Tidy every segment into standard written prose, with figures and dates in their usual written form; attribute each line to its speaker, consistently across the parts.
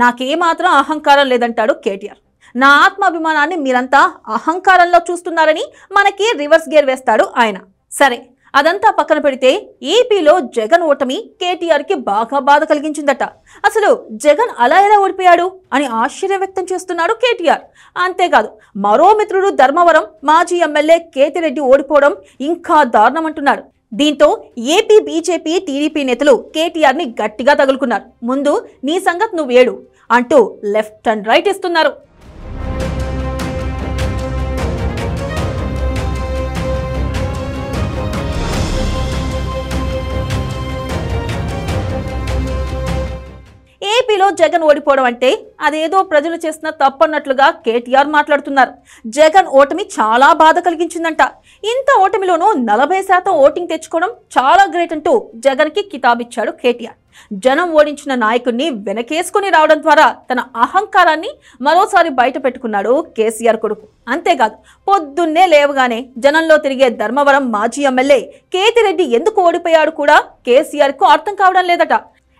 Speaker 1: నాకేమాత్రం అహంకారం లేదంటాడు కేటీఆర్. నా ఆత్మాభిమానాన్ని మీరంతా అహంకారంలో చూస్తున్నారని మనకి రివర్స్ గేర్ వేస్తాడు ఆయన. సరే, అదంతా పక్కన పెడితే ఏపీలో జగన్ ఓటమి కేటీఆర్కి బాగా బాధ కలిగించిందట. అసలు జగన్ అలా ఎలా ఓడిపోయాడు అని ఆశ్చర్యం వ్యక్తం చేస్తున్నాడు కేటీఆర్. అంతేకాదు, మరో మిత్రుడు ధర్మవరం మాజీ ఎమ్మెల్యే కేతిరెడ్డి ఓడిపోవడం ఇంకా దారుణమంటున్నాడు. దీంతో ఏపీ బీజేపీ టీడీపీ నేతలు కేటీఆర్ని గట్టిగా తగులుకున్నారు. ముందు నీ సంగతి నువ్వు ఏడు అంటూ లెఫ్ట్ అండ్ రైట్ ఇస్తున్నారు. ఏపీలో జగన్ ఓడిపోవడం అంటే అదేదో ప్రజలు చేసిన తప్పన్నట్లుగా కేటీఆర్ మాట్లాడుతున్నారు. జగన్ ఓటమి చాలా బాధ కలిగించిందంట. ఇంత ఓటమిలోనూ 40% ఓటింగ్ తెచ్చుకోవడం చాలా గ్రేట్ అంటూ జగన్కి కితాబిచ్చాడు కేటీఆర్. జనం ఓడించిన నాయకుడిని వెనకేసుకుని రావడం ద్వారా తన అహంకారాన్ని మరోసారి బయట పెట్టుకున్నాడు కేసీఆర్ కొడుకు. అంతేకాదు, పొద్దున్నే లేవగానే జనంలో తిరిగే ధర్మవరం మాజీ ఎమ్మెల్యే కేతిరెడ్డి ఎందుకు ఓడిపోయాడు కూడా కేసీఆర్కు అర్థం కావడం లేదట.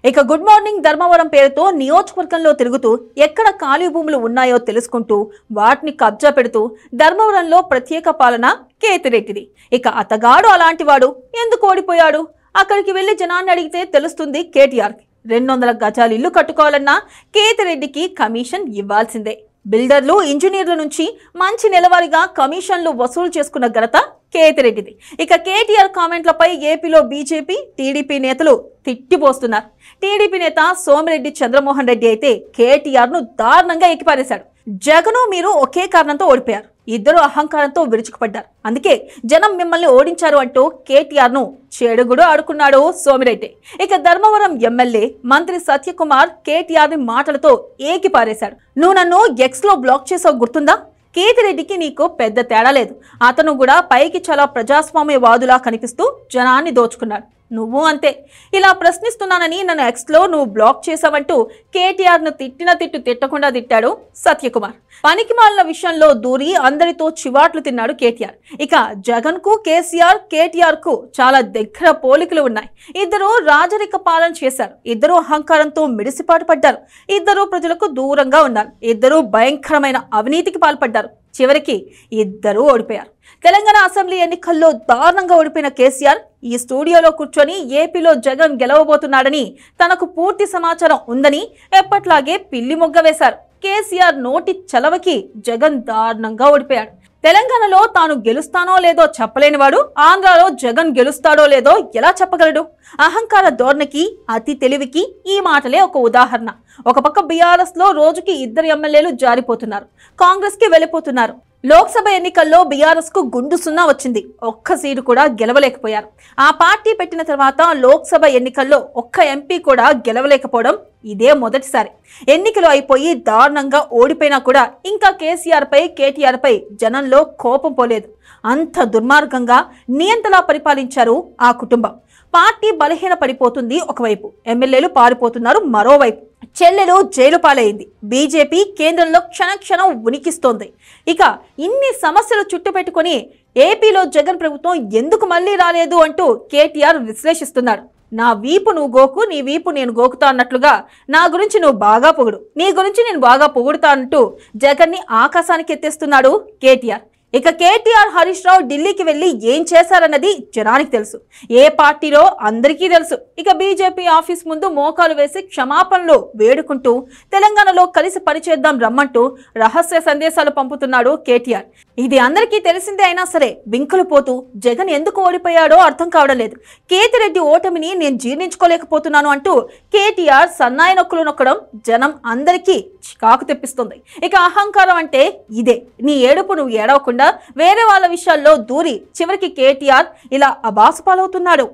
Speaker 1: ఇక గుడ్ మార్నింగ్ ధర్మవరం పేరుతో నియోజకవర్గంలో తిరుగుతూ ఎక్కడ ఖాళీ భూములు ఉన్నాయో తెలుసుకుంటూ వాటిని కబ్జా పెడుతూ ధర్మవరంలో ప్రత్యేక పాలన కేతిరెడ్డిది. ఇక అతగాడు అలాంటివాడు ఎందుకు ఓడిపోయాడు? అక్కడికి వెళ్లి జనాన్ని అడిగితే తెలుస్తుంది కేటీఆర్కి. 200 గజాలు ఇల్లు కట్టుకోవాలన్నా కేతిరెడ్డికి కమిషన్ ఇవ్వాల్సిందే. బిల్డర్లు, ఇంజనీర్ల నుంచి మంచి నెలవారీగా కమిషన్లు వసూలు చేసుకున్న ఘనత కేతిరెడ్డిది. ఇక కేటీఆర్ కామెంట్లపై ఏపీలో బీజేపీ టీడీపీ నేతలు తిట్టిపోస్తున్నారు. టీడీపీ నేత సోమిరెడ్డి చంద్రమోహన్ రెడ్డి అయితే కేటీఆర్ను దారుణంగా ఎక్కిపారేశాడు. జగను మీరు ఒకే కారణంతో ఓడిపోయారు, ఇద్దరు అహంకారంతో విరుచుకుపడ్డారు, అందుకే జనం మిమ్మల్ని ఓడించారు అంటూ కేటీఆర్ను చెడుగుడు ఆడుకున్నాడు సోమిరెడ్డి. ఇక ధర్మవరం ఎమ్మెల్యే మంత్రి సత్యకుమార్ కేటీఆర్ని మాటలతో ఏకిపారేశాడు. నువ్వు నన్ను ఎక్స్లో బ్లాక్ చేసావు గుర్తుందా? కేతిరెడ్డికి నీకు పెద్ద తేడా లేదు. అతను కూడా పైకి చాలా ప్రజాస్వామ్యవాదులా కనిపిస్తూ జనాన్ని దోచుకున్నాడు. నువ్వు అంతే. ఇలా ప్రశ్నిస్తున్నానని నన్ను ఎక్స్లో నువ్వు బ్లాక్ చేసావంటూ కేటీఆర్ను తిట్టకుండా తిట్టాడు సత్యకుమార్. పనికిమాలిన విషయంలో దూరి అందరితో చివాట్లు తిన్నాడు కేటీఆర్. ఇక జగన్ కు కేటీఆర్ కు చాలా దగ్గర పోలికలు ఉన్నాయి. ఇద్దరు రాజరిక పాలన చేశారు. ఇద్దరు అహంకారంతో మిడిసిపాటు పడ్డారు. ఇద్దరు ప్రజలకు దూరంగా ఉన్నారు. ఇద్దరు భయంకరమైన అవినీతికి పాల్పడ్డారు. చివరికి ఇద్దరూ ఓడిపోయారు. తెలంగాణ అసెంబ్లీ ఎన్నికల్లో దారుణంగా ఓడిపోయిన కేసీఆర్ ఈ స్టూడియోలో కూర్చొని ఏపీలో జగన్ గెలవబోతున్నాడని, తనకు పూర్తి సమాచారం ఉందని ఎప్పట్లాగే పిల్లి మొగ్గ వేశారు. కేసీఆర్ నోటి చలవకి జగన్ దారుణంగా ఓడిపోయాడు. తెలంగాణలో తాను గెలుస్తానో లేదో చెప్పలేనివాడు ఆంధ్రాలో జగన్ గెలుస్తాడో లేదో ఎలా చెప్పగలడు? అహంకార ధోరణికి, అతి తెలివికి ఈ మాటలే ఒక ఉదాహరణ. ఒక పక్క బీఆర్ఎస్ లో రోజుకి 2 ఎమ్మెల్యేలు జారిపోతున్నారు, కాంగ్రెస్ కి వెళ్ళిపోతున్నారు. లోక్సభ ఎన్నికల్లో బీఆర్ఎస్ కు గుండు సున్నా వచ్చింది. ఒక్క సీటు కూడా గెలవలేకపోయారు. ఆ పార్టీ పెట్టిన తర్వాత లోక్సభ ఎన్నికల్లో ఒక్క ఎంపీ కూడా గెలవలేకపోవడం ఇదే మొదటిసారి. ఎన్నికలు అయిపోయి దారుణంగా ఓడిపోయినా కూడా ఇంకా కేటీఆర్ పై జనంలో కోపం పోలేదు. అంత దుర్మార్గంగా నియంతలా పరిపాలించారు ఆ కుటుంబం. పార్టీ బలహీన పడిపోతుంది ఒకవైపు, ఎమ్మెల్యేలు పారిపోతున్నారు మరోవైపు, చెల్లెలు జైలు పాలైంది, బీజేపీ కేంద్రంలో క్షణక్షణం ఉనికిస్తోంది. ఇక ఇన్ని సమస్యలు చుట్టుపెట్టుకుని ఏపీలో జగన్ ప్రభుత్వం ఎందుకు మళ్ళీ రాలేదు అంటూ కేటీఆర్ విశ్లేషిస్తున్నాడు. నా వీపు నువ్వు గోకు, నీ వీపు నేను గోకుతా అన్నట్లుగా నా గురించి నువ్వు బాగా పొగుడు, నీ గురించి నేను బాగా పొగుడుతా అంటూ జగన్ని ఆకాశానికి ఎత్తేస్తున్నాడు కేటీఆర్. ఇక కేటీఆర్, హరీష్ రావు ఢిల్లీకి వెళ్లి ఏం చేశారన్నది జనానికి తెలుసు, ఏ పార్టీలో అందరికీ తెలుసు. ఇక బీజేపీ ఆఫీస్ ముందు మోకాలు వేసి క్షమాపణలు వేడుకుంటూ తెలంగాణలో కలిసి పనిచేద్దాం రమ్మంటూ రహస్య సందేశాలు పంపుతున్నాడు కేటీఆర్. ఇది అందరికీ తెలిసిందే అయినా సరే వింకులు పోతూ జగన్ ఎందుకు ఓడిపోయాడో అర్థం కావడం లేదు. కేతిరెడ్డి ఓటమిని నేను జీర్ణించుకోలేకపోతున్నాను అంటూ కేటీఆర్ సన్నాయి నొక్కులు నొక్కడం జనం అందరికీ చికాకు తెప్పిస్తుంది. ఇక అహంకారం అంటే ఇదే. నీ ఏడుపు నువ్వు ఏడవకుండా వేరే వాళ్ళ విషయాల్లో దూరి చివరికి కేటీఆర్ ఇలా అబాసు పాలవుతున్నాడు.